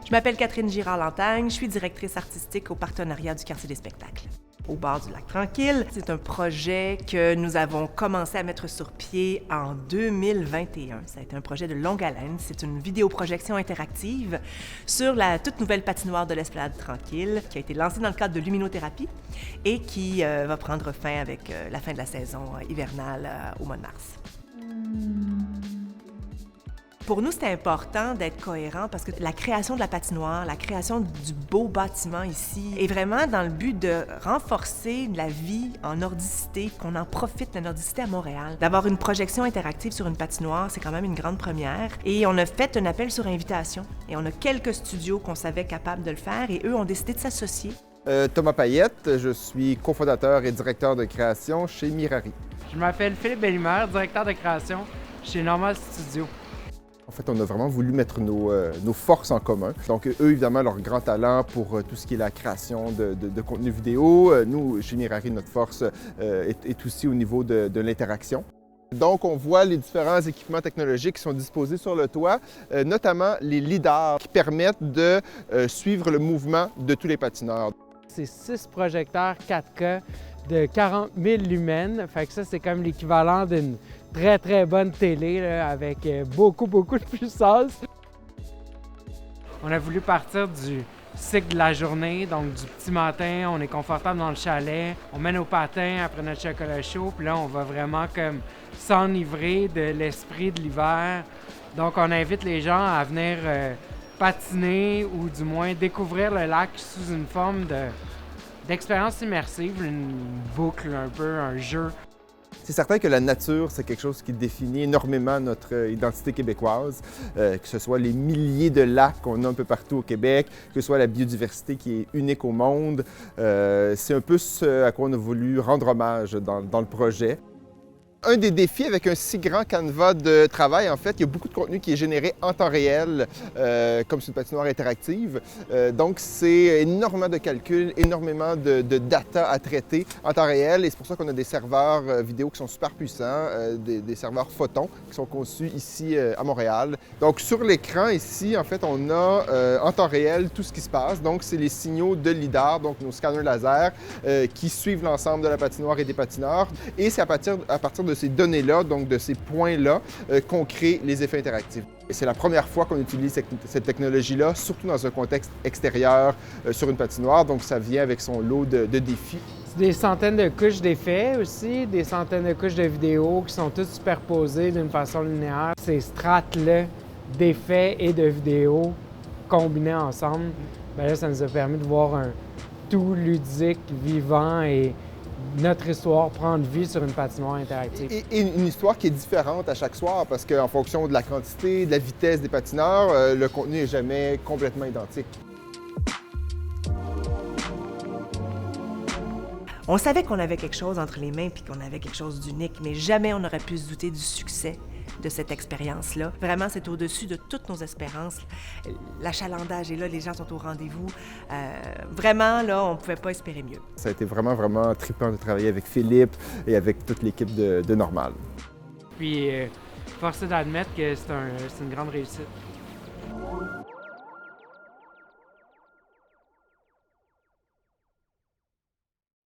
Je m'appelle Catherine Girard-Lantagne, je suis directrice artistique au partenariat du Quartier des spectacles. Au bord du lac Tranquille, c'est un projet que nous avons commencé à mettre sur pied en 2021. Ça a été un projet de longue haleine. C'est une vidéoprojection interactive sur la toute nouvelle patinoire de l'Esplanade Tranquille qui a été lancée dans le cadre de luminothérapie et qui va prendre fin avec la fin de la saison hivernale au mois de mars. Pour nous, c'était important d'être cohérent parce que la création de la patinoire, la création du beau bâtiment ici est vraiment dans le but de renforcer la vie en nordicité, qu'on en profite de la nordicité à Montréal. D'avoir une projection interactive sur une patinoire, c'est quand même une grande première. Et on a fait un appel sur invitation. Et on a quelques studios qu'on savait capables de le faire et eux ont décidé de s'associer. Thomas Payette, je suis cofondateur et directeur de création chez Mirari. Je m'appelle Philippe Bellimer, directeur de création chez Normal Studio. En fait, on a vraiment voulu mettre nos forces en commun. Donc, eux, évidemment, leur grand talent pour tout ce qui est la création de contenu vidéo. Nous, chez Mirari, notre force est aussi au niveau de l'interaction. Donc, on voit les différents équipements technologiques qui sont disposés sur le toit, notamment les lidars qui permettent de suivre le mouvement de tous les patineurs. C'est 6 projecteurs 4K de 40 000 lumens. Fait que ça, c'est comme l'équivalent d'une très bonne télé là, avec beaucoup de puissance. On a voulu partir du cycle de la journée, donc du petit matin, on est confortable dans le chalet, on met nos patins après notre chocolat chaud, puis là, on va vraiment comme s'enivrer de l'esprit de l'hiver. Donc, on invite les gens à venir patiner ou du moins découvrir le lac sous une forme d'expérience immersive, une boucle un peu, un jeu. C'est certain que la nature, c'est quelque chose qui définit énormément notre identité québécoise, que ce soit les milliers de lacs qu'on a un peu partout au Québec, que ce soit la biodiversité qui est unique au monde. C'est un peu ce à quoi on a voulu rendre hommage dans le projet. Un des défis avec un si grand canevas de travail, en fait, il y a beaucoup de contenu qui est généré en temps réel, comme sur une patinoire interactive. Donc, c'est énormément de calculs, énormément de data à traiter en temps réel. Et c'est pour ça qu'on a des serveurs vidéo qui sont super puissants, des serveurs photons qui sont conçus ici à Montréal. Donc, sur l'écran ici, en fait, on a en temps réel tout ce qui se passe. Donc, c'est les signaux de lidar, donc nos scanners laser, qui suivent l'ensemble de la patinoire et des patineurs. Et c'est à partir de ces données-là, donc de ces points-là, qu'on crée les effets interactifs. C'est la première fois qu'on utilise cette technologie-là, surtout dans un contexte extérieur sur une patinoire, donc ça vient avec son lot de défis. C'est des centaines de couches d'effets aussi, des centaines de couches de vidéos qui sont toutes superposées d'une façon linéaire. Ces strates-là d'effets et de vidéos combinés ensemble, bien là, ça nous a permis de voir un tout ludique, vivant et notre histoire prendre vie sur une patinoire interactive. Et une histoire qui est différente à chaque soir parce qu'en fonction de la quantité, de la vitesse des patineurs, le contenu n'est jamais complètement identique. On savait qu'on avait quelque chose entre les mains puis qu'on avait quelque chose d'unique, mais jamais on n'aurait pu se douter du succès de cette expérience-là. Vraiment, c'est au-dessus de toutes nos espérances. L'achalandage est là, les gens sont au rendez-vous. Vraiment, là, on ne pouvait pas espérer mieux. Ça a été vraiment trippant de travailler avec Philippe et avec toute l'équipe de Normal. Puis, force est d'admettre que c'est une grande réussite.